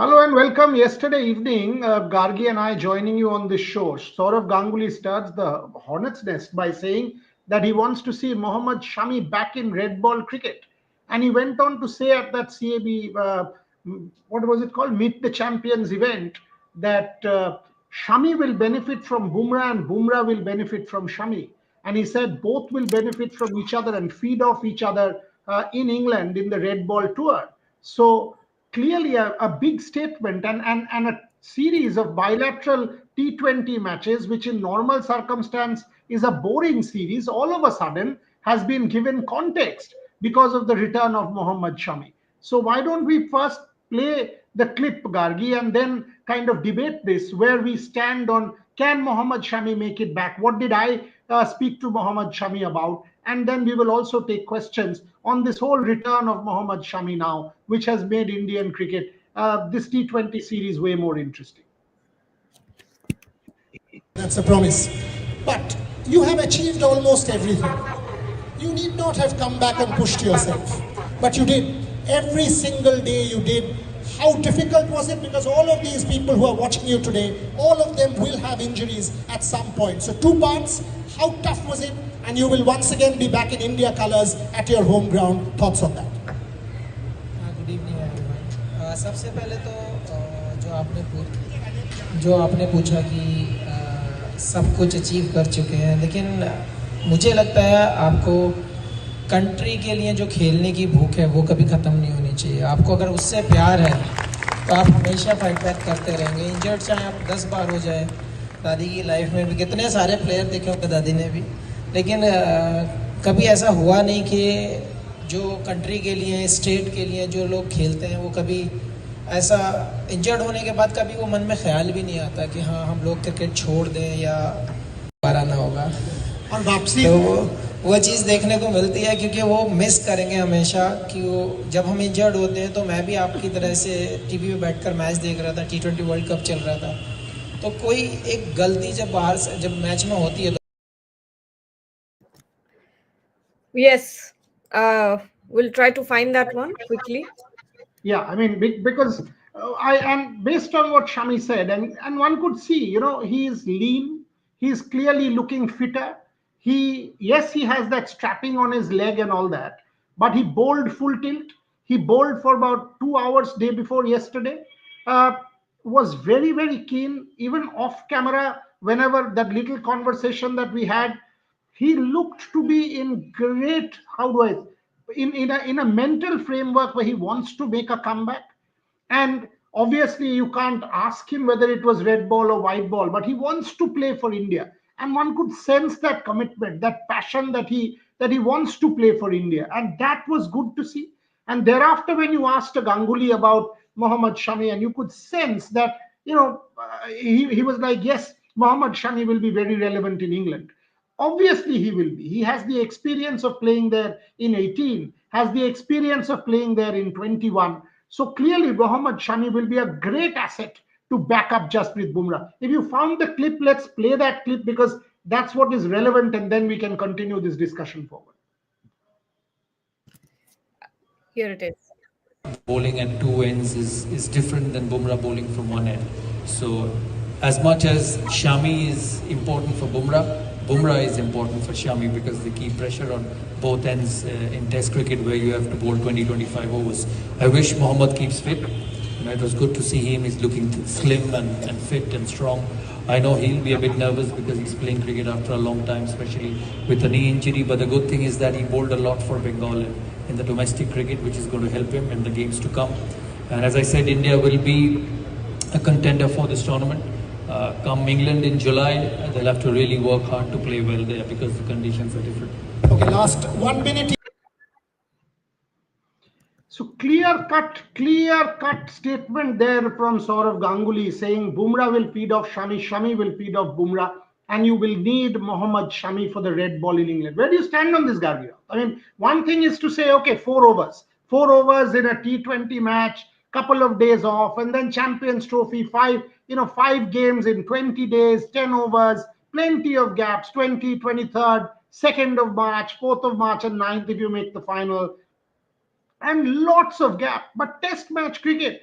Hello and welcome. Yesterday evening, Gargi and I joining you on this show. Sourav Ganguly starts the hornet's nest by saying that he wants to see Mohammed Shami back in red ball cricket. And he went on to say at that CAB, what was it called? Meet the Champions event, that Shami will benefit from Bumrah and Bumrah will benefit from Shami. And he said both will benefit from each other and feed off each other in England in the red ball tour. So clearly a big statement and a series of bilateral T20 matches, which in normal circumstance is a boring series, all of a sudden has been given context because of the return of Mohammed Shami. So why don't we first play the clip, Gargi, and then kind of debate this, where we stand on can Mohammed Shami make it back? What did I speak to Mohammed Shami about? And then we will also take questions on this whole return of Mohammed Shami now, which has made Indian cricket, this T20 series, way more interesting. That's a promise. But you have achieved almost everything. You need not have come back and pushed yourself. But you did. Every single day you did. How difficult was it? Because all of these people who are watching you today, all of them will have injuries at some point. So two parts, how tough was it? And you will once again be back in India colours at your home ground. Thoughts on that? Good evening everyone. सबसे पहले तो जो आपने पूछा कि सब कुछ achieve कर चुके हैं, लेकिन मुझे लगता है आपको कंट्री के लिए जो खेलने की भूख है वो कभी ख़त्म नहीं होनी चाहिए। आपको अगर उससे प्यार है तो आप हमेशा फाइट बैक करते रहेंगे। इंजर्ड चाहे आप 10 बार हो जाए, दादी की लाइफ में भी कितने सारे प्लेयर देखे होंगे दादी ने भी, लेकिन कभी ऐसा हुआ नहीं कि जो कंट्री के लिए, स्टेट के लिए जो लोग खेलते हैं वो कभी ऐसा इंजर्ड होने के बाद कभी वो मन में ख्याल भी नहीं आता कि हाँ हम लोग क्रिकेट छोड़ दें या दोबारा ना होगा। और वापसी तो वो चीज़ देखने को मिलती है, क्योंकि वो मिस करेंगे हमेशा कि वो जब हम इंजर्ड होते हैं। तो मैं भी आपकी तरह से टीवी पे बैठकर मैच देख रहा था, T20 वर्ल्ड कप चल रहा था, तो कोई एक गलती जब बाहर से जब मैच में होती है तो Yes, we'll try to find that one quickly. Yeah, I mean, because and based on what Shami said, and one could see, he is lean, he's clearly looking fitter. Yes, he has that strapping on his leg and all that, but he bowled full tilt. He bowled for about 2 hours day before yesterday. Was very, very keen, even off camera, whenever that little conversation that we had, he looked to be in great, how do I, in a mental framework where he wants to make a comeback. And obviously you can't ask him whether it was red ball or white ball, but he wants to play for India, and one could sense that commitment, that passion, that he wants to play for India, and that was good to see. And thereafter, when you asked a Ganguly about Mohammed Shami, and you could sense that, he was like, yes, Mohammed Shami will be very relevant in England. Obviously, he will be. He has the experience of playing there in 18, has the experience of playing there in 21. So clearly, Mohammed Shami will be a great asset to back up Jasprit Bumrah. If you found the clip, let's play that clip, because that's what is relevant, and then we can continue this discussion forward. Here it is. Bowling at two ends is different than Bumrah bowling from one end. So as much as Shami is important for Bumrah is important for Shami, because they keep pressure on both ends in Test cricket, where you have to bowl 20-25 overs. I wish Mohammed keeps fit. It was good to see him. He's looking slim and fit and strong. I know he'll be a bit nervous because he's playing cricket after a long time, especially with a knee injury. But the good thing is that he bowled a lot for Bengal in the domestic cricket, which is going to help him in the games to come. And as I said, India will be a contender for this tournament. Come England in July, they'll have to really work hard to play well there, because the conditions are different. Okay, last 1 minute. So clear-cut statement there from Sourav Ganguly, saying Bumrah will feed off Shami, Shami will feed off Bumrah, and you will need Mohammed Shami for the red ball in England. Where do you stand on this, Gargi? I mean, one thing is to say, okay, 4 overs in a T20 match, couple of days off, and then Champions Trophy, 5 games in 20 days, 10 overs, plenty of gaps, 20, 23rd, 2nd of March, 4th of March, and 9th if you make the final, and lots of gap. But Test match cricket,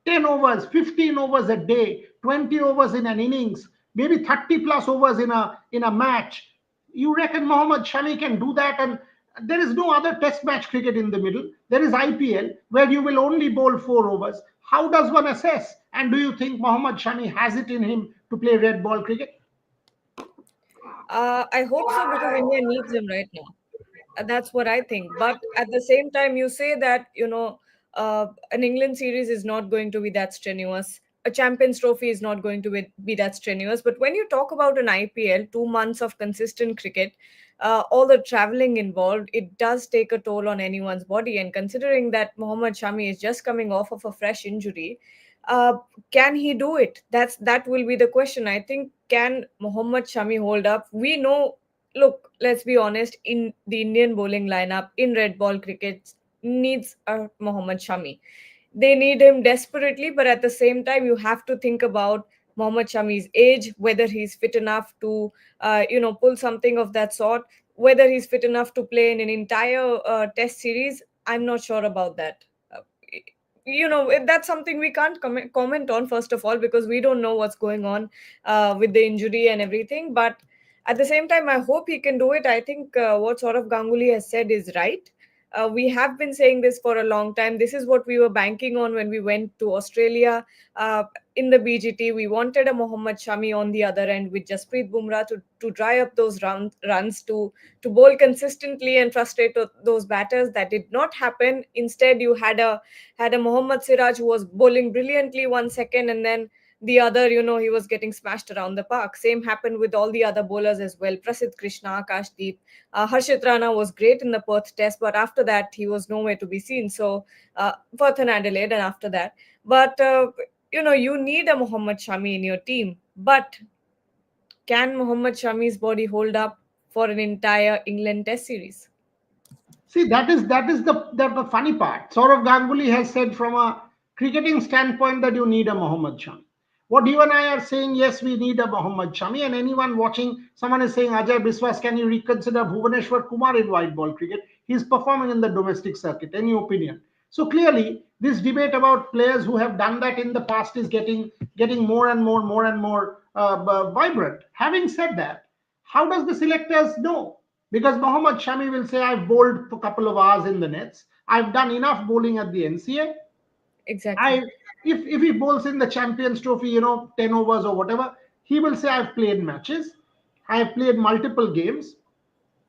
10 overs, 15 overs a day, 20 overs in an innings, maybe 30 plus overs in a match. You reckon Mohammed Shami can do that? And there is no other test match cricket in the middle. There is IPL where you will only bowl 4 overs. How does one assess? And do you think Mohammed Shami has it in him to play red ball cricket? I hope so because India needs him right now. That's what I think. But at the same time, you say that, an England series is not going to be that strenuous. A Champions Trophy is not going to be that strenuous. But when you talk about an IPL, 2 months of consistent cricket, all the traveling involved, it does take a toll on anyone's body. And considering that Mohammad Shami is just coming off of a fresh injury, uh, can he do it? That will be the question. I think, can Mohammad Shami hold up? We know, look, let's be honest, in the Indian bowling lineup in red ball cricket needs a Mohammad Shami. They need him desperately, but at the same time, you have to think about Mohammad Shami's age, whether he's fit enough to, pull something of that sort, whether he's fit enough to play in an entire test series. I'm not sure about that. Uh, that's something we can't comment on, first of all, because we don't know what's going on with the injury and everything. But at the same time, I hope he can do it. I think what Sourav Ganguly has said is right. We have been saying this for a long time. This is what we were banking on when we went to Australia in the BGT. We wanted a Mohammad Shami on the other end with Jasprit Bumrah to dry up those runs, to bowl consistently and frustrate those batters. That did not happen. Instead, you had a Mohammad Siraj who was bowling brilliantly 1 second, and then the other, he was getting smashed around the park. Same happened with all the other bowlers as well. Prasidh Krishna, Akashdeep, Harshit Rana was great in the Perth Test, but after that he was nowhere to be seen. So Perth and Adelaide, and after that, but you need a Mohammad Shami in your team. But can Mohammad Shami's body hold up for an entire England Test series? See, that is the funny part. Saurav Ganguly has said from a cricketing standpoint that you need a Mohammad Shami. What you and I are saying, yes, we need a Mohammad Shami, and anyone watching, someone is saying, Ajay Biswas, can you reconsider Bhuvaneshwar Kumar in white ball cricket? He's performing in the domestic circuit. Any opinion? So clearly, this debate about players who have done that in the past is getting more and more vibrant. Having said that, how does the selectors know? Because Mohammad Shami will say, I've bowled for a couple of hours in the nets. I've done enough bowling at the NCA. Exactly. I if he bowls in the Champions Trophy, 10 overs or whatever, he will say, I've played matches. I have played multiple games.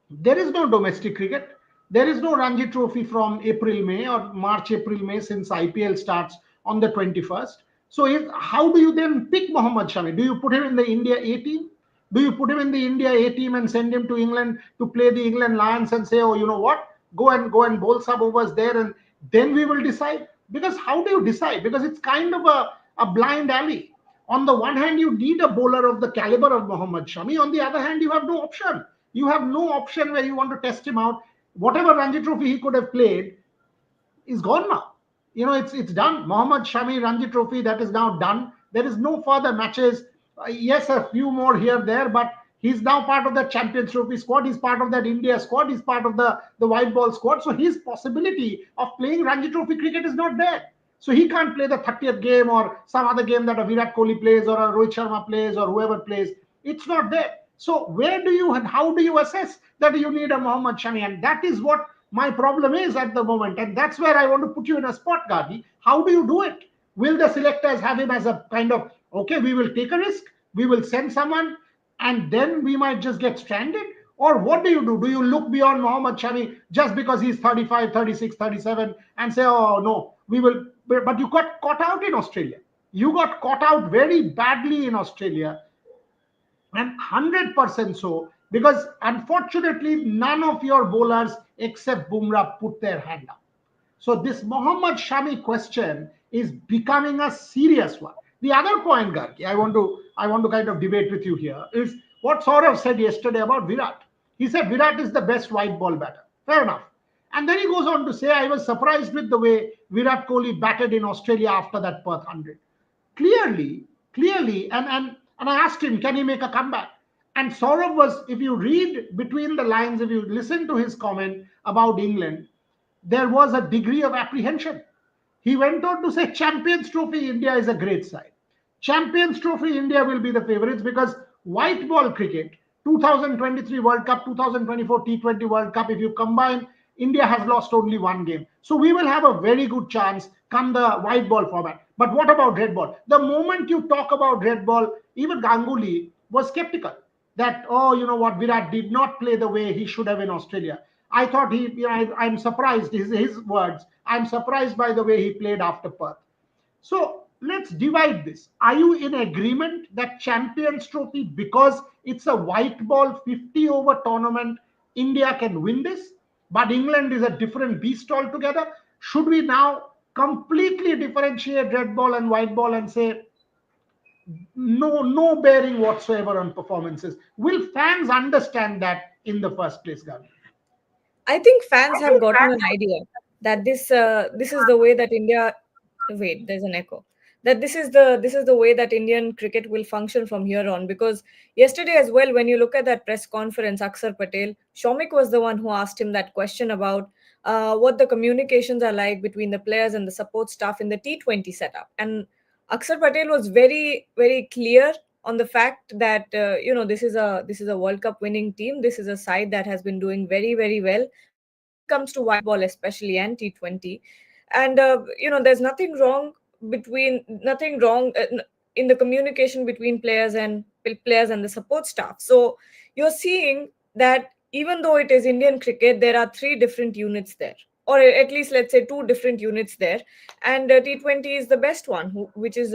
There is no domestic cricket. There is no Ranji Trophy from April, May or March, April, May since IPL starts on the 21st. So how do you then pick Mohammad Shami? Do you put him in the India A team? Do you put him in the India A team and send him to England to play the England Lions and say, oh, you know what? Go and bowl some overs there, and then we will decide. Because how do you decide? Because it's kind of a blind alley. On the one hand, you need a bowler of the caliber of Mohammad Shami. On the other hand, you have no option. You have no option where you want to test him out. Whatever Ranji Trophy he could have played is gone now. It's done. Mohammad Shami Ranji Trophy, that is now done. There is no further matches. Yes, a few more here there, but he's now part of that Champions Trophy squad. He's part of that India squad. He's part of the white ball squad. So his possibility of playing Ranji Trophy cricket is not there. So he can't play the 30th game or some other game that a Virat Kohli plays or a Rohit Sharma plays or whoever plays. It's not there. So where do you and how do you assess that you need a Mohammad Shami? And that is what my problem is at the moment. And that's where I want to put you in a spot, Gadi. How do you do it? Will the selectors have him as a kind of, okay, we will take a risk, we will send someone, and then we might just get stranded? Or what do you do? Do you look beyond Mohammad Shami just because he's 35, 36, 37 and say, oh, no, we will. But you got caught out in Australia. You got caught out very badly in Australia, and 100% so, because unfortunately, none of your bowlers except Bumrah put their hand up. So this Mohammad Shami question is becoming a serious one. The other point, Gargi, I want to kind of debate with you here is what Sourav said yesterday about Virat. He said Virat is the best white ball batter. Fair enough. And then he goes on to say, I was surprised with the way Virat Kohli batted in Australia after that Perth 100. Clearly, and I asked him, can he make a comeback? And Sourav was, if you read between the lines, if you listen to his comment about England, there was a degree of apprehension. He went on to say Champions Trophy India is a great side. Champions Trophy India will be the favorites because white ball cricket, 2023 World Cup, 2024 T20 World Cup, if you combine, India has lost only one game. So we will have a very good chance come the white ball format. But what about red ball? The moment you talk about red ball, even Ganguly was skeptical that, oh, you know what, Virat did not play the way he should have in Australia. I thought he, you know, I'm surprised, his words, I'm surprised by the way he played after Perth. So let's divide this. Are you in agreement that Champions Trophy, because it's a white ball 50 over tournament, India can win this? But England is a different beast altogether. Should we now completely differentiate red ball and white ball and say no bearing whatsoever on performances? Will fans understand that in the first place, Gavi? I think fans have gotten an idea that this is the way that India. Wait, there's an echo. That this is the way that Indian cricket will function from here on. Because yesterday as well, when you look at that press conference, Akshar Patel, Shomik was the one who asked him that question about what the communications are like between the players and the support staff in the T20 setup. And Akshar Patel was very very clear on the fact that this is a World Cup winning team. This is a side that has been doing very very well when it comes to white ball especially and T20. And there's nothing wrong in the communication between players and the support staff. So you're seeing that even though it is Indian cricket, there are three different units there, or at least let's say two different units there. And T20 is the best one, which is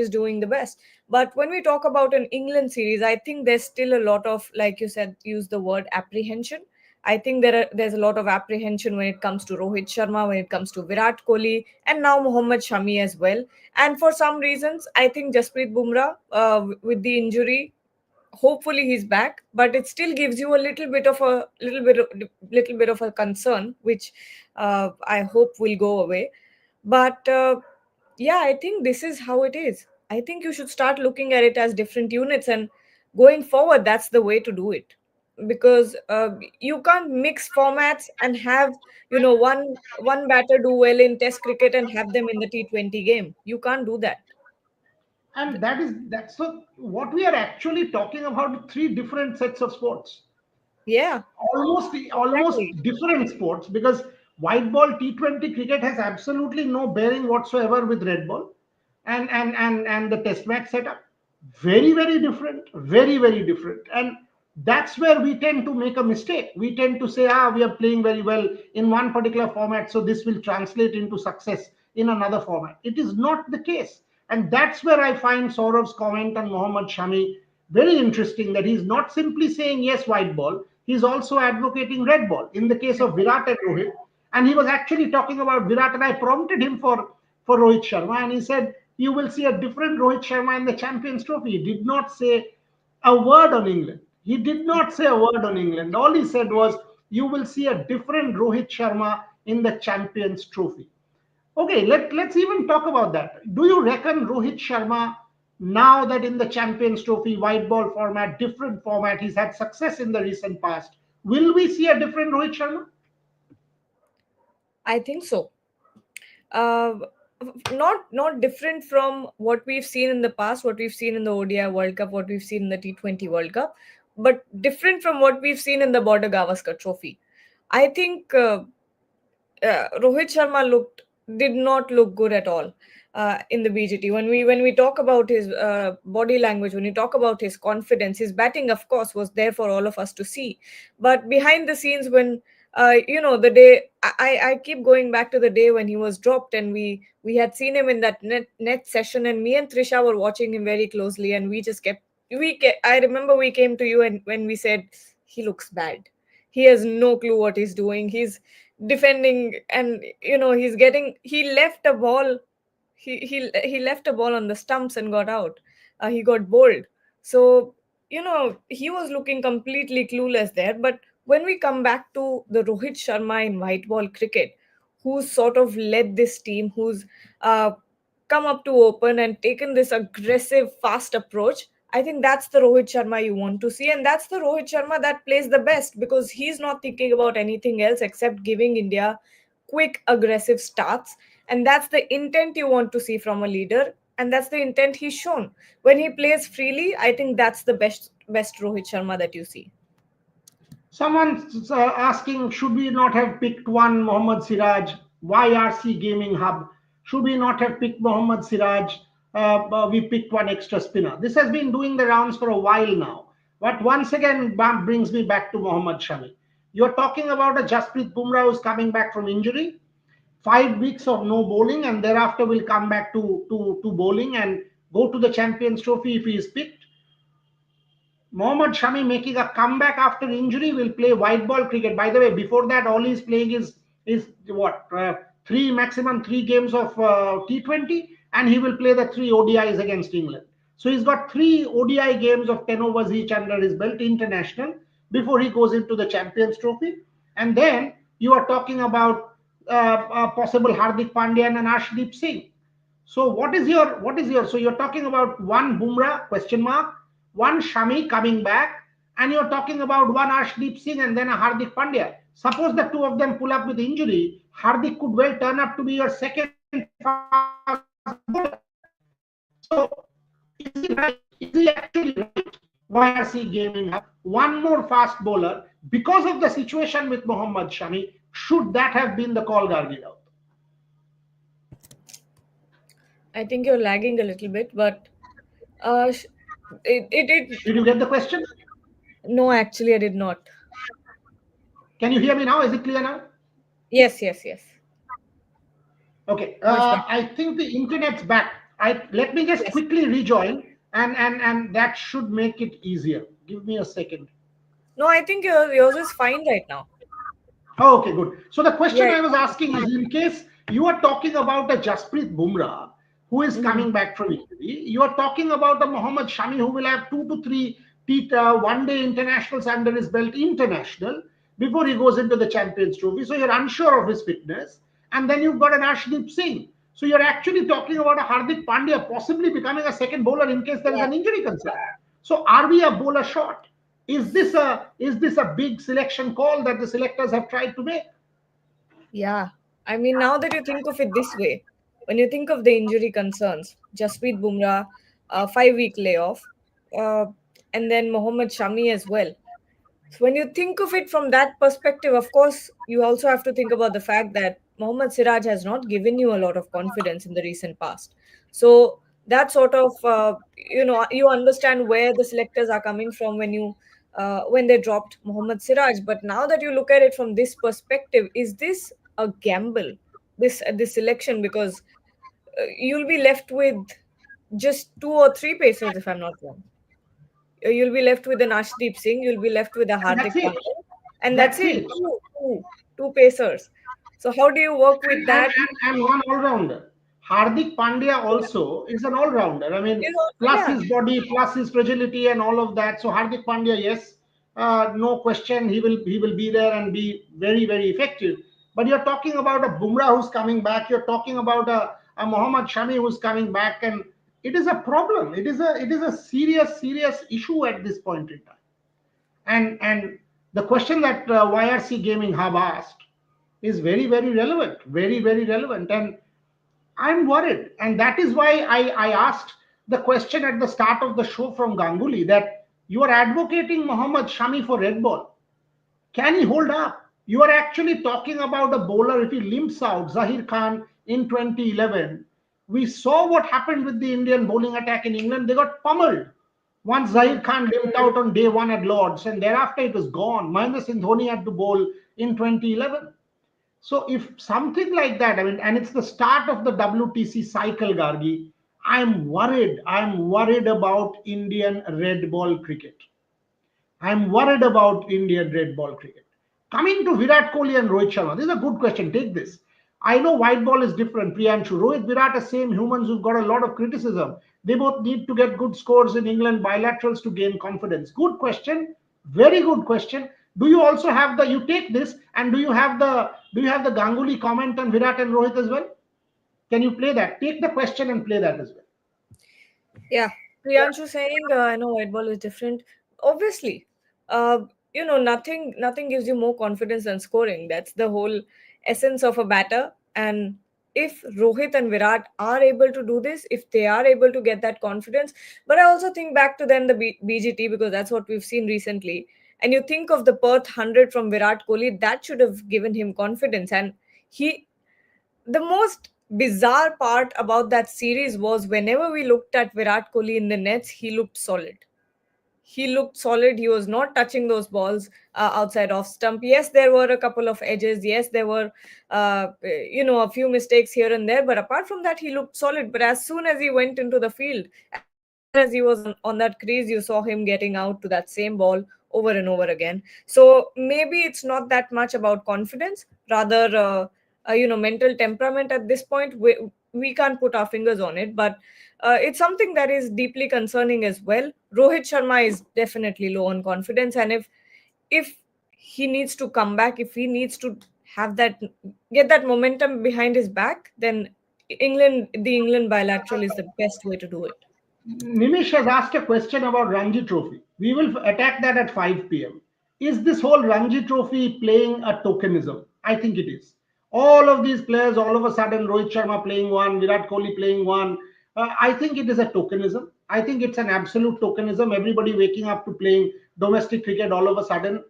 doing the best. But when we talk about an England series, I think there's still a lot of, like you said, use the word apprehension. I think there's a lot of apprehension when it comes to Rohit Sharma, when it comes to Virat Kohli, and now Mohammed Shami as well. And for some reasons, I think Jasprit Bumrah, with the injury, hopefully he's back, but it still gives you a little bit of a concern, which I hope will go away. But yeah, I think this is how it is. I think you should start looking at it as different units, and going forward, that's the way to do it. Because you can't mix formats and have one batter do well in Test cricket and have them in the T20 game. You can't do that. And that. So what we are actually talking about, three different sets of sports, Yeah, almost exactly. different sports, because white ball T20 cricket has absolutely no bearing whatsoever with red ball, and the test match setup, very different, very different. And that's where we tend to make a mistake. We tend to say, we are playing very well in one particular format, so this will translate into success in another format. It is not the case. And that's where I find Saurav's comment on Mohammed Shami very interesting, that he's not simply saying yes white ball, he's also advocating red ball in the case of Virat and Rohit. And he was actually talking about Virat, and I prompted him for Rohit Sharma, and he said you will see a different Rohit Sharma in the Champions Trophy. He did not say a word on England. He did not say a word on England. All he said was you will see a different Rohit Sharma in the Champions Trophy. Okay, let's even talk about that. Do you reckon Rohit Sharma, now that in the Champions Trophy, white ball format, different format, he's had success in the recent past, will we see a different Rohit Sharma? I think so. uh, not different from what we've seen in the past, what we've seen in the ODI World Cup, what we've seen in the T20 World Cup, but different from what we've seen in the Border Gavaskar Trophy. I think Rohit Sharma did not look good at all in the BGT. When we talk about his body language, when we talk about his confidence, his batting, of course, was there for all of us to see. But behind the scenes, when the day I keep going back to the day when he was dropped, and we had seen him in that net session, and me and Trisha were watching him very closely, and we just kept I remember we came to you, and when we said he looks bad, he has no clue what he's doing. He's defending, and he left a ball. He left a ball on the stumps and got out. He got bowled. So he was looking completely clueless there. But when we come back to the Rohit Sharma in white ball cricket, who's sort of led this team, who's uh, come up to open and taken this aggressive, fast approach. I think that's the Rohit Sharma you want to see, and that's the Rohit Sharma that plays the best, because he's not thinking about anything else except giving India quick, aggressive starts. And that's the intent you want to see from a leader. And that's the intent he's shown. When he plays freely, I think that's the best Rohit Sharma that you see. Someone's asking, should we not have picked one Mohammad Siraj? YRC Gaming Hub. Should we not have picked Mohammad Siraj? We picked one extra spinner. This has been doing the rounds for a while now. But once again, brings me back to Mohammed Shami. You're talking about a Jasprit Bumrah who's coming back from injury. 5 weeks of no bowling, and thereafter will come back to bowling and go to the Champions Trophy if he is picked. Mohammed Shami making a comeback after injury will play white ball cricket. By the way, before that, all he's playing is what maximum three games of T20, and he will play the 3 ODIs against England. So he's got 3 ODI games of 10 overs each under his belt, international, before he goes into the Champions Trophy. And then you are talking about possible Hardik Pandya and Arshdeep Singh. So what is your? So you're talking about one Bumrah question mark, one Shami coming back, and you're talking about one Arshdeep Singh and then a Hardik Pandya. Suppose the two of them pull up with injury, Hardik could well turn up to be your second fast bowler. So is he right? Is he actually right? YRC Gaming Hub, one more fast bowler because of the situation with Mohammed Shami. Should that have been the call, Gargi? I think you're lagging a little bit, but Did you get the question? No, actually, I did not. Can you hear me now? Is it clear now? Yes. Okay. I think the internet's back. Let me just quickly rejoin, and that should make it easier. Give me a second. No, I think yours is fine right now. Oh, okay, good. So the question I was asking is, in case you are talking about a Jasprit Bumrah who is coming back from injury, you are talking about a Mohammed Shami who will have 2 to 3 one-day internationals under his belt, international, before he goes into the Champions Trophy. So you're unsure of his fitness. And then you've got an Arshdeep Singh. So you're actually talking about a Hardik Pandya possibly becoming a second bowler in case there is an injury concern. So are we a bowler short? Is this a big selection call that the selectors have tried to make? Yeah. I mean, now that you think of it this way, when you think of the injury concerns, Jasprit Bumrah, 5-week layoff, and then Mohammed Shami as well. So when you think of it from that perspective, of course, you also have to think about the fact that Mohammad Siraj has not given you a lot of confidence in the recent past. So that sort of, you understand where the selectors are coming from when they dropped Mohammad Siraj. But now that you look at it from this perspective, is this a gamble, this selection? Because you'll be left with just 2 or 3 pacers, if I'm not wrong. You'll be left with an Arshdeep Singh, you'll be left with a Hardik Pandya, and that's it. Two pacers. So how do you work with that? And one all-rounder. Hardik Pandya also is an all-rounder. I mean, plus his body, plus his fragility and all of that. So Hardik Pandya, yes, no question, he will be there and be very, very effective. But you're talking about a Bumrah who's coming back. You're talking about a Mohammed Shami who's coming back, and it is a problem. It is a serious issue at this point in time. And the question that YRC Gaming Hub asked is very, very relevant. Very, very relevant. And I'm worried. And that is why I asked the question at the start of the show from Ganguly that you are advocating Mohammed Shami for red ball. Can he hold up? You are actually talking about a bowler, if he limps out, Zahir Khan in 2011. We saw what happened with the Indian bowling attack in England. They got pummeled. Once Zahir Khan limped out on day 1 at Lords, and thereafter it was gone. Mahendra Singh Dhoni had to bowl in 2011. So if something like that, I mean, and it's the start of the WTC cycle, Gargi, I'm worried. I'm worried about Indian red ball cricket. I'm worried about Indian red ball cricket. Coming to Virat Kohli and Rohit Sharma, this is a good question. Take this. I know white ball is different, Priyanshu. Rohit, Virat are same humans who've got a lot of criticism. They both need to get good scores in England bilaterals to gain confidence. Good question. Very good question. Do you also have you take this, and do you have the Ganguly comment on Virat and Rohit as well? Can you play that? Take the question and play that as well. Yeah. Priyanshu saying, I know white ball is different. Obviously, nothing gives you more confidence than scoring. That's the whole essence of a batter. And if Rohit and Virat are able to do this, if they are able to get that confidence. But I also think back to then the BGT, because that's what we've seen recently. And you think of the Perth 100 from Virat Kohli, that should have given him confidence. And he, the most bizarre part about that series was whenever we looked at Virat Kohli in the nets, he looked solid. He looked solid. He was not touching those balls outside off stump. Yes, there were a couple of edges. Yes, there were, a few mistakes here and there. But apart from that, he looked solid. But as soon as he went into the field, as he was on that crease, you saw him getting out to that same ball over and over again. So maybe it's not that much about confidence, rather, mental temperament at this point. We can't put our fingers on it, but it's something that is deeply concerning as well. Rohit Sharma is definitely low on confidence, and if he needs to come back, if he needs to have that, get that momentum behind his back, then the England bilateral is the best way to do it. Nimish has asked a question about Ranji Trophy. We will attack that at 5 p.m. Is this whole Ranji Trophy playing a tokenism? I think it is. All of these players, all of a sudden, Rohit Sharma playing one, Virat Kohli playing one. I think it is a tokenism. I think it's an absolute tokenism. Everybody waking up to playing domestic cricket all of a sudden.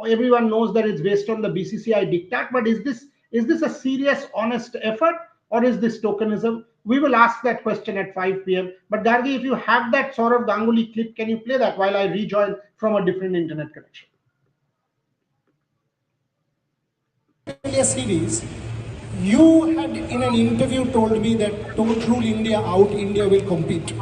Everyone knows that it's based on the BCCI diktat. But is this a serious, honest effort, or is this tokenism? We will ask that question at 5 p.m. But Gargi, if you have that Sourav Ganguly clip, can you play that while I rejoin from a different internet connection? Australia series, you had in an interview told me that don't rule India out, India will compete.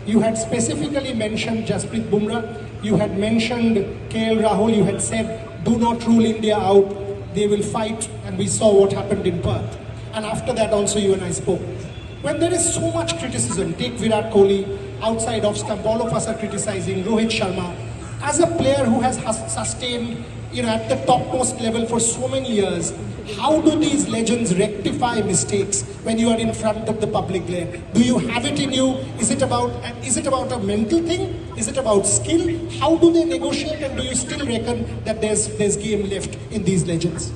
You had specifically mentioned Jasprit Bumrah, you had mentioned KL Rahul, you had said do not rule India out, they will fight, and we saw what happened in Perth. And after that also you and I spoke. When there is so much criticism, take Virat Kohli, outside of stump, all of us are criticizing Rohit Sharma. As a player who has sustained, at the topmost level for so many years, how do these legends rectify mistakes when you are in front of the public glare? Do you have it in you? Is it about a mental thing? Is it about skill? How do they negotiate, and do you still reckon that there's game left in these legends?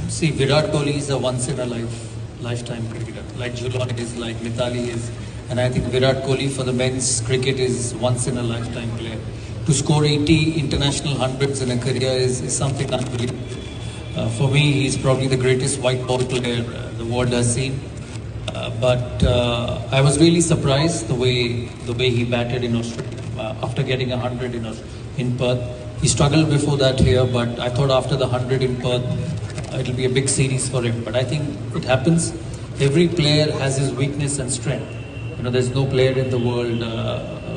See, Virat Kohli is a once in a lifetime cricketer, like Jhulan is, like Mithali is, and I think Virat Kohli for the men's cricket is once in a lifetime player. To score 80 international hundreds in a career is something unbelievable. For me, he's probably the greatest white ball player the world has seen. But I was really surprised the way he batted in Australia after getting 100 in Perth. He struggled before that here, but I thought after the 100 in Perth, it'll be a big series for him. But I think it happens. Every player has his weakness and strength. There's no player in the world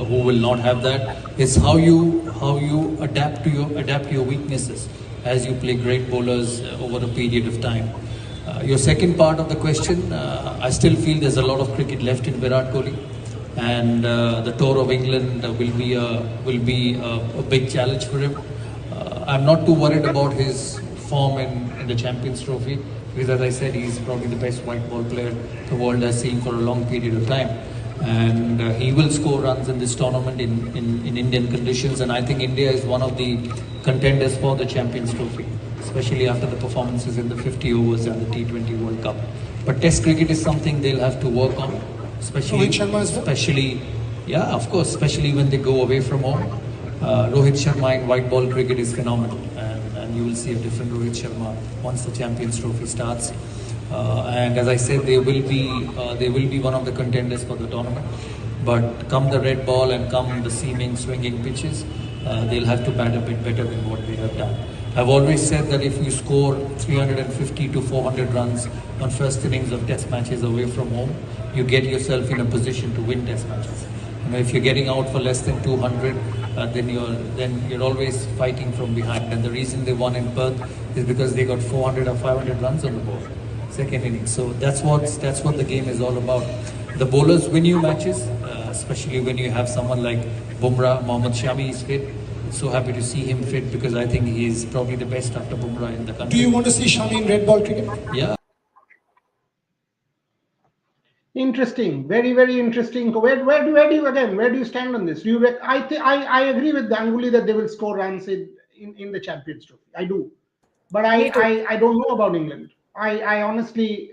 who will not have that. It's how you adapt to your weaknesses as you play great bowlers over a period of time. Your second part of the question, I still feel there's a lot of cricket left in Virat Kohli, and the tour of England will be a big challenge for him. I'm not too worried about his form in the Champions Trophy, because as I said, he's probably the best white ball player the world has seen for a long period of time. And he will score runs in this tournament in Indian conditions, and I think India is one of the contenders for the Champions Trophy, especially after the performances in the 50 overs and the T20 World Cup. But Test cricket is something they'll have to work on, especially when they go away from home. Rohit Sharma in white ball cricket is phenomenal, and you will see a different Rohit Sharma once the Champions Trophy starts. And as I said, they will be one of the contenders for the tournament. But come the red ball and come the seaming, swinging pitches, they'll have to bat a bit better than what they have done. I've always said that if you score 350 to 400 runs on first innings of Test matches away from home, you get yourself in a position to win Test matches. If you're getting out for less than 200, then you're always fighting from behind. And the reason they won in Perth is because they got 400 or 500 runs on the board. Second innings. So that's what the game is all about. The bowlers win you matches, especially when you have someone like Bumrah. Mohammed Shami is fit. So happy to see him fit, because I think he's probably the best after Bumrah in the country. Do you want to see Shami in red ball cricket? Yeah. Interesting, very, very interesting. Where do you stand on this? I agree with Ganguly that they will score runs in the Champions Trophy. I do, but I don't know about England. I honestly,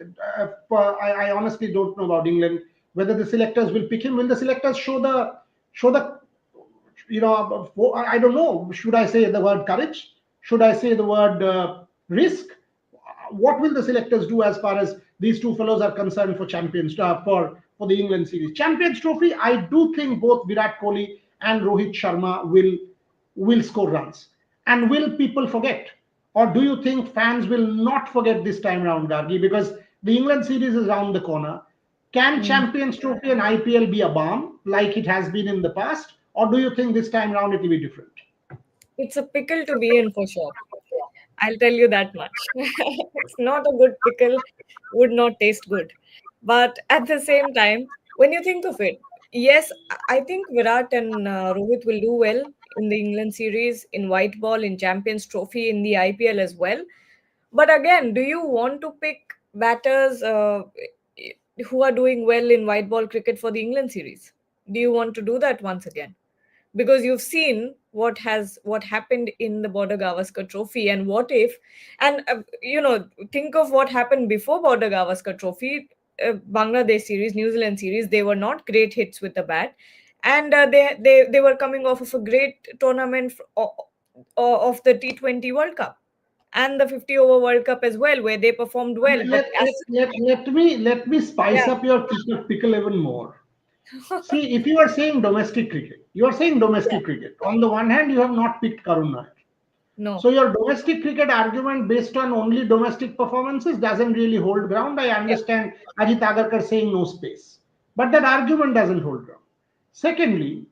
I honestly don't know about England whether the selectors will pick him. Will the selectors show the I don't know. Should I say the word courage? Should I say the word risk? What will the selectors do as far as these two fellows are concerned for champions for the England series Champions Trophy? I do think both Virat Kohli and Rohit Sharma will score runs. And will people forget? Or do you think fans will not forget this time round, Gargi? Because the England series is around the corner. Can Mm. Champions Trophy and IPL be a balm like it has been in the past? Or do you think this time round it will be different? It's a pickle to be in for sure. I'll tell you that much. It's not a good pickle, would not taste good. But at the same time, when you think of it, yes, I think Virat and Rohit will do well in the England series, in white ball, in Champions Trophy, in the IPL as well. But again, do you want to pick batters who are doing well in white ball cricket for the England series? Do you want to do that once again? Because you've seen what happened in the Border Gavaskar Trophy, and what if, and think of what happened before Border Gavaskar Trophy, Bangladesh series, New Zealand series. They were not great hits with the bat, and they were coming off of a great tournament of the T20 World Cup and the 50 over World Cup as well, where they performed well. But Let me spice yeah, up your pickle even more. See, if you are saying domestic cricket, you are saying yeah, domestic cricket. On the one hand, you have not picked Karun Nair. no, So your domestic cricket argument based on only domestic performances doesn't really hold ground. I yeah, understand Ajit Agarkar saying no space, but that argument doesn't hold ground. Secondly,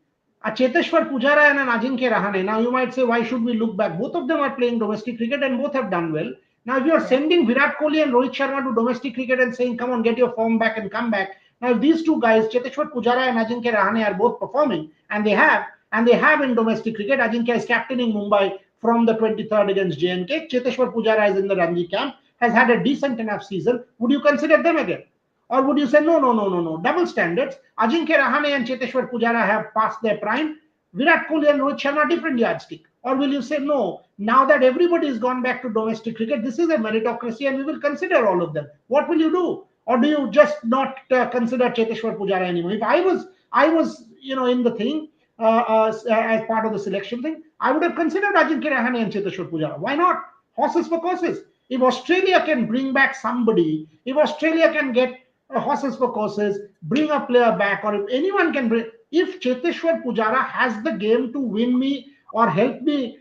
a Cheteshwar Pujara and an Ajinkya Rahane. Now you might say, why should we look back? Both of them are playing domestic cricket and both have done well. Now, if you are yeah. sending Virat Kohli and Rohit Sharma to domestic cricket and saying, come on, get your form back and come back. Now, if these two guys, Cheteshwar Pujara and Ajinkya Rahane, are both performing, and they have in domestic cricket, Ajinkya is captaining Mumbai from the 23rd against JNK. Cheteshwar Pujara is in the Ranji camp, has had a decent enough season. Would you consider them again? Or would you say, no, no, no, no, no, double standards? Ajinkya Rahane and Cheteshwar Pujara have passed their prime. Virat Kohli and Rohit Sharma, different yardstick. Or will you say, no, now that everybody has gone back to domestic cricket, this is a meritocracy and we will consider all of them? What will you do? Or do you just not consider Cheteshwar Pujara anymore? If I was, in the thing, as part of the selection thing, I would have considered Ajinkya Rahane and Cheteshwar Pujara. Why not? Horses for courses. If Australia can bring back somebody, if Australia can get horses for courses, bring a player back, or if anyone can bring, if Cheteshwar Pujara has the game to win me or help me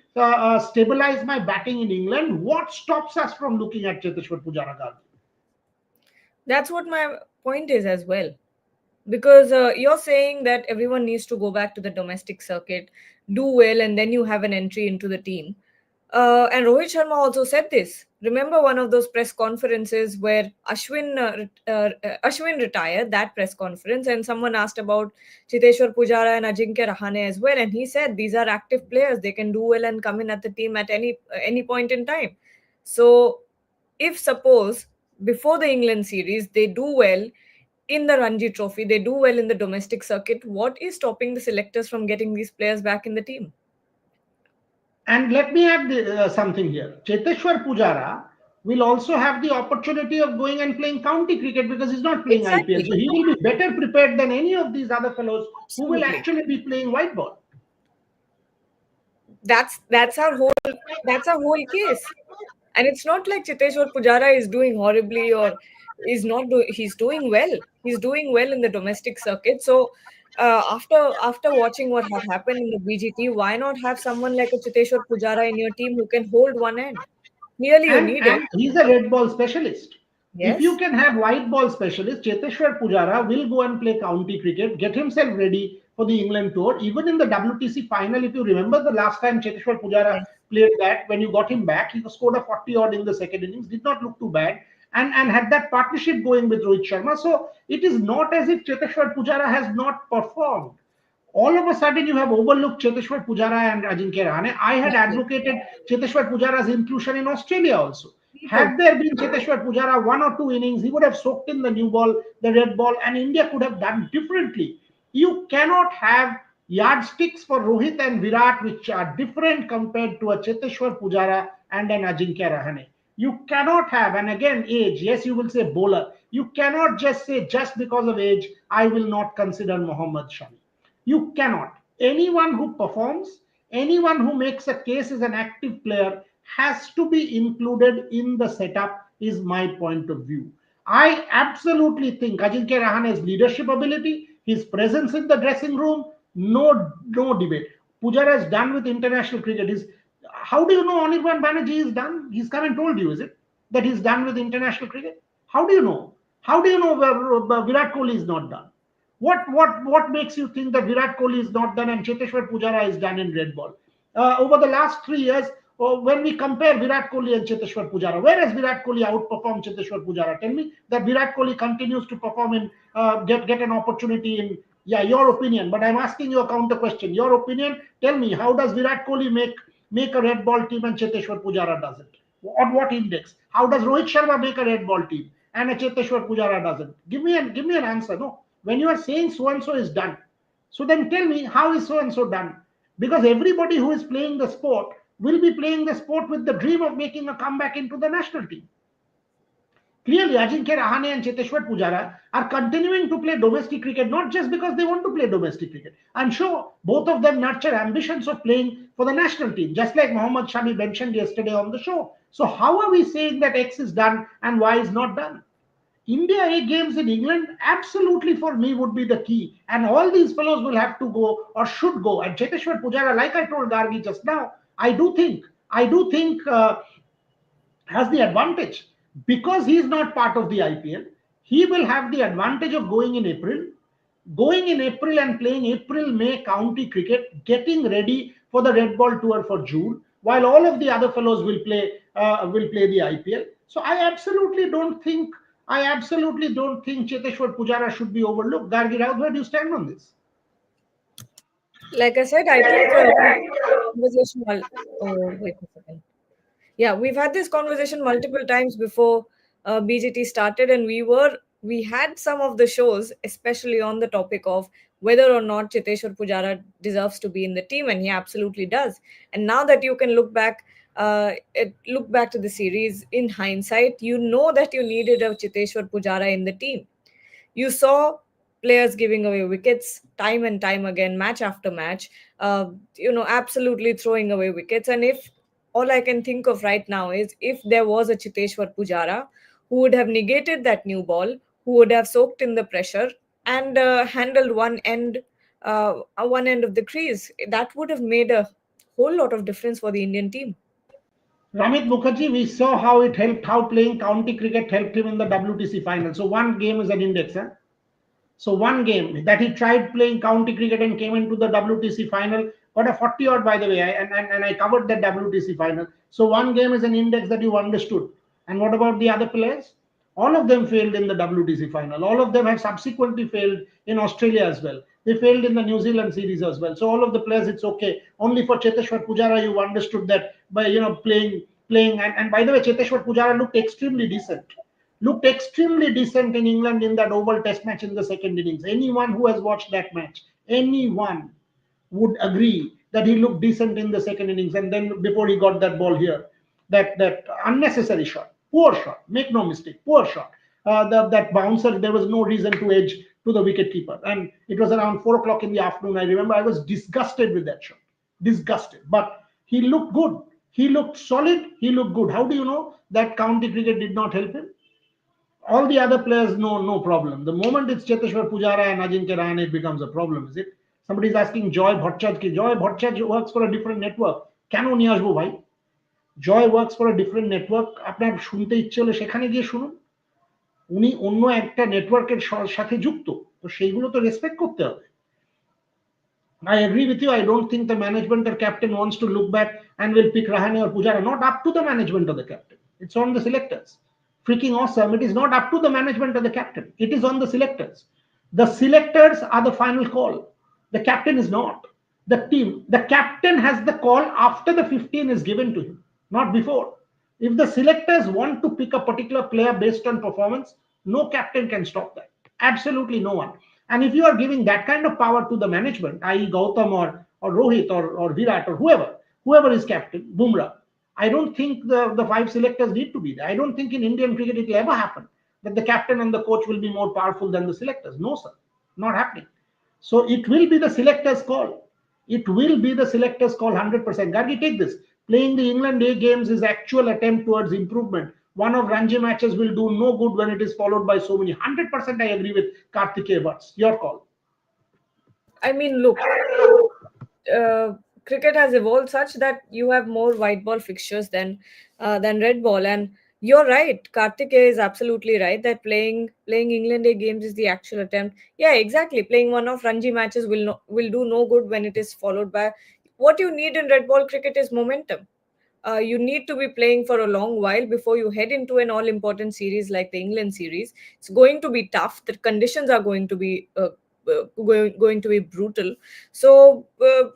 stabilize my batting in England, what stops us from looking at Cheteshwar Pujara, Gargi? That's what my point is as well. Because you're saying that everyone needs to go back to the domestic circuit, do well, and then you have an entry into the team. And Rohit Sharma also said this. Remember one of those press conferences where Ashwin retired, that press conference, and someone asked about Chiteshwar Pujara and Ajinkya Rahane as well, and he said these are active players; they can do well and come in at the team at any point in time. So, if suppose before the England series they do well in the Ranji Trophy, they do well in the domestic circuit, what is stopping the selectors from getting these players back in the team? And let me add something here. Cheteshwar Pujara will also have the opportunity of going and playing county cricket because he's not playing IPL. Exactly. So he will be better prepared than any of these other fellows who will Absolutely. actually be playing white ball. That's our whole case. And it's not like Chiteshwar Pujara is doing horribly or is not do he's doing well. He's doing well in the domestic circuit. So after watching what had happened in the BGT, why not have someone like a Chiteshwar Pujara in your team who can hold one end? Clearly you need And it. he's a red ball specialist. If you Yes. can have white ball specialist, Cheteshwar Pujara will go and play county cricket, get himself ready for the England tour. Even in the WTC final, if you remember the last time Cheteshwar Pujara Yes. played that, when you got him back, he scored a 40 odd in the second innings, did not look too bad, and had that partnership going with Rohit Sharma. So it is not as if Cheteshwar Pujara has not performed. All of a sudden you have overlooked Cheteshwar Pujara and Ajinkya Rahane. I had Exactly. advocated Cheteshwar Pujara's inclusion in Australia also. Me too. Had there been Cheteshwar Pujara one or two innings, he would have soaked in the new ball, the red ball, and India could have done differently. You cannot have yardsticks for Rohit and Virat which are different compared to a Cheteshwar Pujara and an Ajinkya Rahane. You cannot have, and again, age. Yes, you will say bowler. You cannot just say, just because of age, I will not consider Mohammed Shami. You cannot. Anyone who performs, anyone who makes a case as an active player has to be included in the setup, is my point of view. I absolutely think Ajinkya Rahane's leadership ability, his presence in the dressing room, no debate. Pujara is done with international cricket. How do you know Anirban Banerjee is done? He's come and told you, is it, that he's done with international cricket? How do you know? How do you know Virat Kohli is not done? What makes you think that Virat Kohli is not done and Cheteshwar Pujara is done in red ball? Over the last 3 years, when we compare Virat Kohli and Cheteshwar Pujara, where has Virat Kohli outperformed Cheteshwar Pujara? Tell me that Virat Kohli continues to perform in get an opportunity in. Yeah, your opinion. But I'm asking you a counter question. Your opinion. Tell me, how does Virat Kohli make a red ball team and Cheteshwar Pujara doesn't? On what index? How does Rohit Sharma make a red ball team and a Cheteshwar Pujara doesn't? Give me an answer. No. When you are saying so and so is done, so then tell me, how is so and so done? Because everybody who is playing the sport will be playing the sport with the dream of making a comeback into the national team. Clearly, Ajinkya Rahane and Cheteshwar Pujara are continuing to play domestic cricket, not just because they want to play domestic cricket. I'm sure both of them nurture ambitions of playing for the national team, just like Mohammed Shami mentioned yesterday on the show. So how are we saying that X is done and Y is not done? India A games in England, absolutely for me, would be the key. And all these fellows will have to go or should go. And Cheteshwar Pujara, like I told Gargi just now, I do think has the advantage, because he is not part of the IPL. He will have the advantage of going in April and playing April May county cricket, getting ready for the red ball tour for June, while all of the other fellows will play the IPL. So I absolutely don't think Cheteshwar Pujara should be overlooked. Gargi Raut, where do you stand on this? Like I said, I think conversation. Oh, wait a second. Yeah, we've had this conversation multiple times before BGT started, and we had some of the shows, especially on the topic of whether or not Chiteshwar Pujara deserves to be in the team, and he absolutely does. And now that you can look back to the series in hindsight, you know that you needed a Chiteshwar Pujara in the team. You saw players giving away wickets time and time again, match after match, absolutely throwing away wickets. And if all I can think of right now is if there was a Chiteshwar Pujara who would have negated that new ball, who would have soaked in the pressure and handled one end of the crease, that would have made a whole lot of difference for the Indian team. Ramit Mukherjee, we saw how playing county cricket helped him in the WTC final. So one game is an index. Huh? So one game that he tried playing county cricket and came into the WTC final, got a 40 odd, by the way, and I covered that WTC final. So one game is an index that you understood. And what about the other players? All of them failed in the WTC final. All of them have subsequently failed in Australia as well. They failed in the New Zealand series as well. So all of the players, it's okay. Only for Cheteshwar Pujara, you understood that by playing. And by the way, Cheteshwar Pujara looked extremely decent in England in that Oval Test match in the second innings. Anyone who has watched that match, anyone would agree that he looked decent in the second innings. And then before he got that ball here, that unnecessary shot, poor shot, make no mistake, poor shot. That bouncer, there was no reason to edge to the wicket keeper. And it was around 4 o'clock in the afternoon. I remember I was disgusted with that shot, disgusted. But he looked good. He looked solid. He looked good. How do you know that county cricket did not help him? All the other players, no problem. The moment it's Cheteshwar Pujara and Ajinkya Rahane, it becomes a problem, is it? Somebody is asking Joy Bhattacharya. Joy Bhattacharya works for a different network. কেন নিয়ে আসবো ভাই? Joy works for a different network. আপনার শুনতে ইচ্ছে হলে সেখানে গিয়ে শুনুন। উনি অন্য একটা নেটওয়ার্কের সাথে যুক্ত, তো সেইগুলো তো রেসপেক্ট করতে হবে। I agree with you. I don't think the management or captain wants to look back and will pick Rahane or Pujara. Not up to the management or the captain. It's on the selectors. Freaking awesome. It is not up to the management or the captain. It is on the selectors. The selectors are the final call. The captain is not. The captain has the call after the 15 is given to him, not before. If the selectors want to pick a particular player based on performance, no captain can stop that. Absolutely no one. And if you are giving that kind of power to the management, i.e. Gautam or Rohit or Virat or whoever is captain, Bumrah, I don't think the five selectors need to be there. I don't think in Indian cricket it will ever happen that the captain and the coach will be more powerful than the selectors. No, sir, not happening. So it will be the selectors' call. It will be the selectors' call 100%. Gargi, take this. Playing the England A games is actual attempt towards improvement. One of Ranji matches will do no good when it is followed by so many. 100% I agree with Karthikeya Butts. Your call. I mean, look, uh, cricket has evolved such that you have more white ball fixtures than red ball, and you're right. Karthikeya is absolutely right that playing England A games is the actual attempt. Yeah, exactly. Playing one of Ranji matches will do no good when it is followed by. What you need in red ball cricket is momentum. You need to be playing for a long while before you head into an all important series like the England series. It's going to be tough. The conditions are going to be going to be brutal. So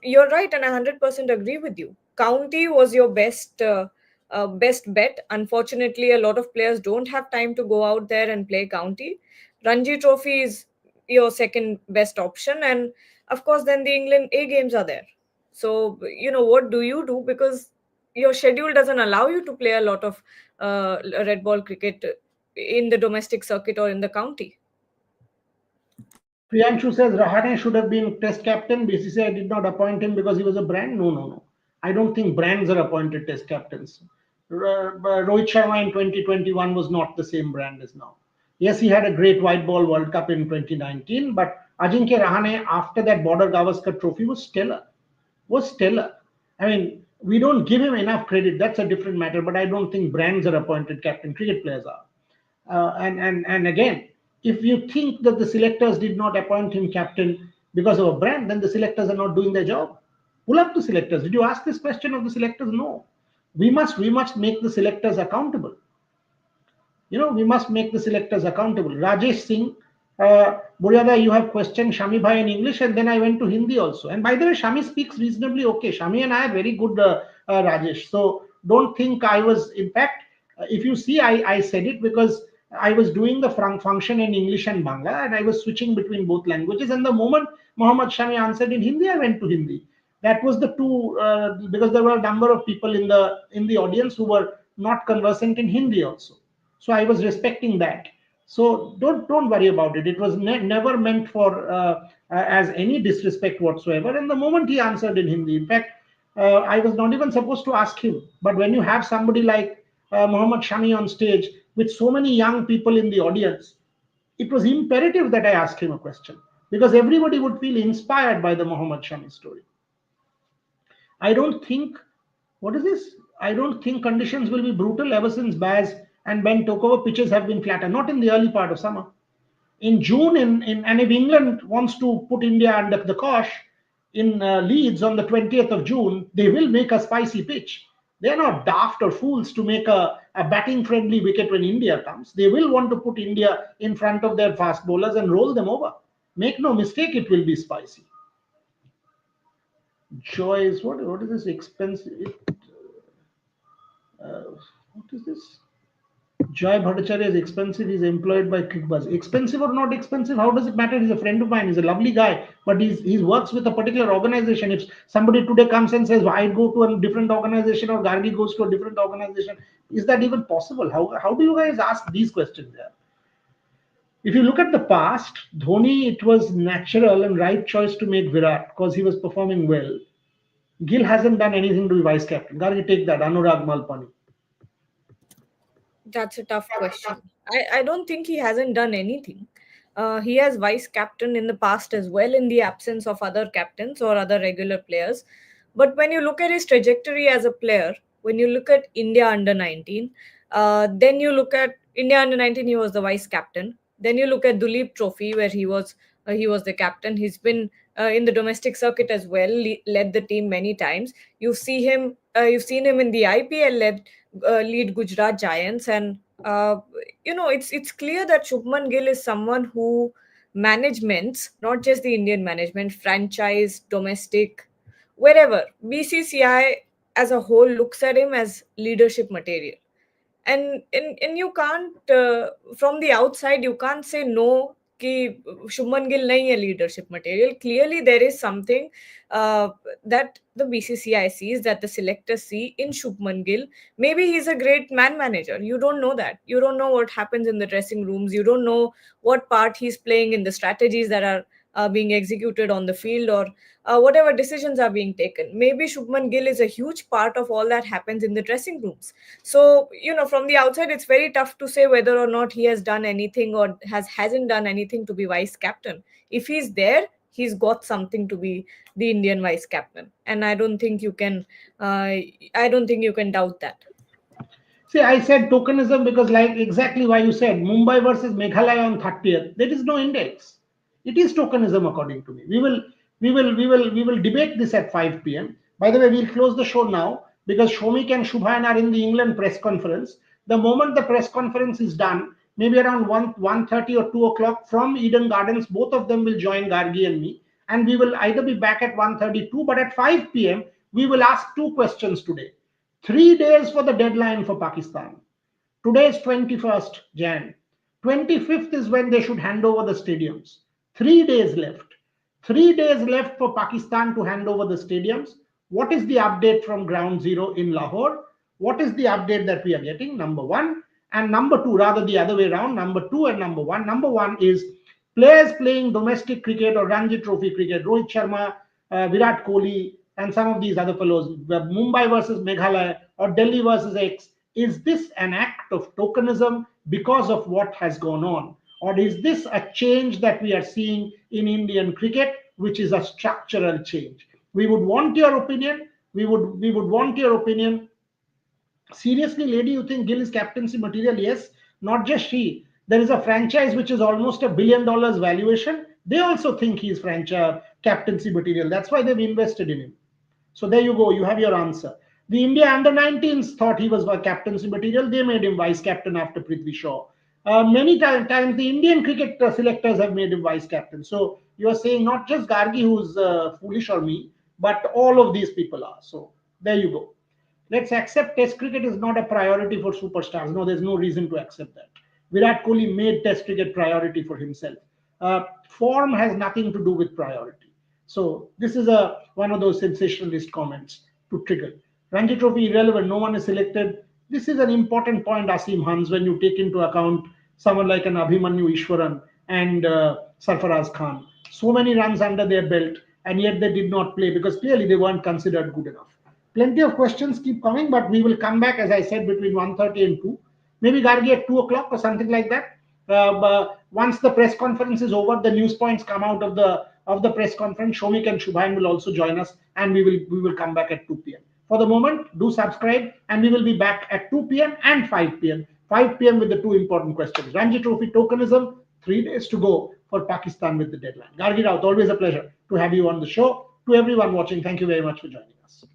you're right, and I 100% agree with you. County was your best bet. Unfortunately, a lot of players don't have time to go out there and play county. Ranji Trophy is your second best option, and of course, then the England A games are there. So what do you do, because your schedule doesn't allow you to play a lot of red ball cricket in the domestic circuit or in the county. Priyanshu says Rahane should have been test captain. BCCI did not appoint him because he was a brand. No, no, no. I don't think brands are appointed test captains. Rohit Sharma in 2021 was not the same brand as now. Yes, he had a great white ball World Cup in 2019, but Ajinkya Rahane after that Border Gavaskar Trophy was stellar. Was stellar. I mean, we don't give him enough credit. That's a different matter. But I don't think brands are appointed captain. Cricket players are. And again, if you think that the selectors did not appoint him captain because of a brand, then the selectors are not doing their job. Pull up the selectors. Did you ask this question of the selectors? No. We must make the selectors accountable. We must make the selectors accountable. Rajesh Singh, Buryada, you have questioned Shami Bhai in English, and then I went to Hindi also. And by the way, Shami speaks reasonably okay. Shami and I are very good, Rajesh. So don't think I was, in fact, if you see, I said it because I was doing the function in English and Bangla, and I was switching between both languages. And the moment Mohammed Shami answered in Hindi, I went to Hindi. That was the two, because there were a number of people in the audience who were not conversant in Hindi also. So I was respecting that. So don't worry about it. It was never meant for as any disrespect whatsoever. And the moment he answered in Hindi, in fact, I was not even supposed to ask him. But when you have somebody like Mohammed Shami on stage with so many young people in the audience, it was imperative that I ask him a question because everybody would feel inspired by the Mohammed Shami story. I don't think, what is this? I don't think conditions will be brutal ever since Baz and Ben took over. Pitches have been flatter, not in the early part of summer. In June, and if England wants to put India under the cosh in Leeds on the 20th of June, they will make a spicy pitch. They're not daft or fools to make a batting friendly wicket when India comes. They will want to put India in front of their fast bowlers and roll them over. Make no mistake, it will be spicy. Joyce, what is this expensive? What is this? Joy Bhattacharya is expensive. He's employed by ClickBuzz. Expensive or not expensive? How does it matter? He's a friend of mine. He's a lovely guy, but he works with a particular organization. If somebody today comes and says, "I go to a different organization," or Gargi goes to a different organization, is that even possible? How do you guys ask these questions there? If you look at the past, Dhoni, it was natural and right choice to make Virat because he was performing well. Gill hasn't done anything to be vice captain. Gargi, take that. Anurag Malpani. That's a tough question. I don't think he hasn't done anything. He has vice captain in the past as well, in the absence of other captains or other regular players. But when you look at his trajectory as a player, when you look at India under 19, then you look at India under 19, he was the vice captain. Then you look at Duleep Trophy, where he was the captain. He's been in the domestic circuit as well, led the team many times. You've seen him in the IPL, lead Gujarat Giants, and it's clear that Shubman Gill is someone who managements, not just the Indian management, franchise, domestic, wherever, BCCI as a whole looks at him as leadership material. And you can't, from the outside, you can't say no कि Shubman Gill nahi hai leadership material. Clearly, there is something that the BCCI sees, that the selectors see in Shubman Gill. Maybe he's a great man manager. You don't know that. You don't know what happens in the dressing rooms. You don't know what part he's playing in the strategies that are being executed on the field, or whatever decisions are being taken. Maybe Shubman Gill is a huge part of all that happens in the dressing rooms. So, from the outside, it's very tough to say whether or not he has done anything or hasn't done anything to be vice captain. If he's there, he's got something to be the Indian vice captain, and I don't think you can doubt that. See, I said tokenism because, like exactly why you said Mumbai versus Meghalaya on 30th, there is no index. It is tokenism, according to me. We will debate this at 5 p.m. By the way, we'll close the show now because Shomik and Shubhan are in the England press conference. The moment the press conference is done, maybe around 1:30 or 2 o'clock from Eden Gardens, both of them will join Gargi and me, and we will either be back at 1:32, but at 5 p.m. we will ask two questions today. 3 days for the deadline for Pakistan. Today is 21st Jan. 25th is when they should hand over the stadiums. 3 days left. 3 days left for Pakistan to hand over the stadiums. What is the update from ground zero in Lahore? What is the update that we are getting? Number one. And number two, rather the other way around, number two and number one. Number one is players playing domestic cricket or Ranji Trophy cricket, Rohit Sharma, Virat Kohli, and some of these other fellows, Mumbai versus Meghalaya or Delhi versus X. Is this an act of tokenism because of what has gone on? Or is this a change that we are seeing in Indian cricket, which is a structural change? We would want your opinion. We would want your opinion. Seriously, lady, you think Gill is captaincy material? Yes, not just she. There is a franchise which is almost $1 billion valuation. They also think he's franchise captaincy material. That's why they've invested in him. So there you go. You have your answer. The India under-19s thought he was captaincy material. They made him vice captain after Prithvi Shaw. Many times the Indian cricket selectors have made him vice captain. So you are saying not just Gargi who's foolish or me, but all of these people are. So there you go. Let's accept Test cricket is not a priority for superstars. No, there's no reason to accept that. Virat Kohli made Test cricket priority for himself. Form has nothing to do with priority. So this is one of those sensationalist comments to trigger. Ranji Trophy irrelevant. No one is selected. This is an important point, Asim Hans, when you take into account someone like an Abhimanyu Ishwaran and Sarfaraz Khan. So many runs under their belt, and yet they did not play because clearly they weren't considered good enough. Plenty of questions keep coming, but we will come back, as I said, between 1:30 and 2. Maybe Gargi at 2 o'clock or something like that. Once the press conference is over, the news points come out of the press conference. Shomik and Shubhan will also join us, and we will come back at 2 p.m. For the moment, do subscribe, and we will be back at 2 p.m. and 5 p.m. 5 p.m. with the two important questions. Ranji Trophy tokenism, 3 days to go for Pakistan with the deadline. Gargi Raut, always a pleasure to have you on the show. To everyone watching, thank you very much for joining us.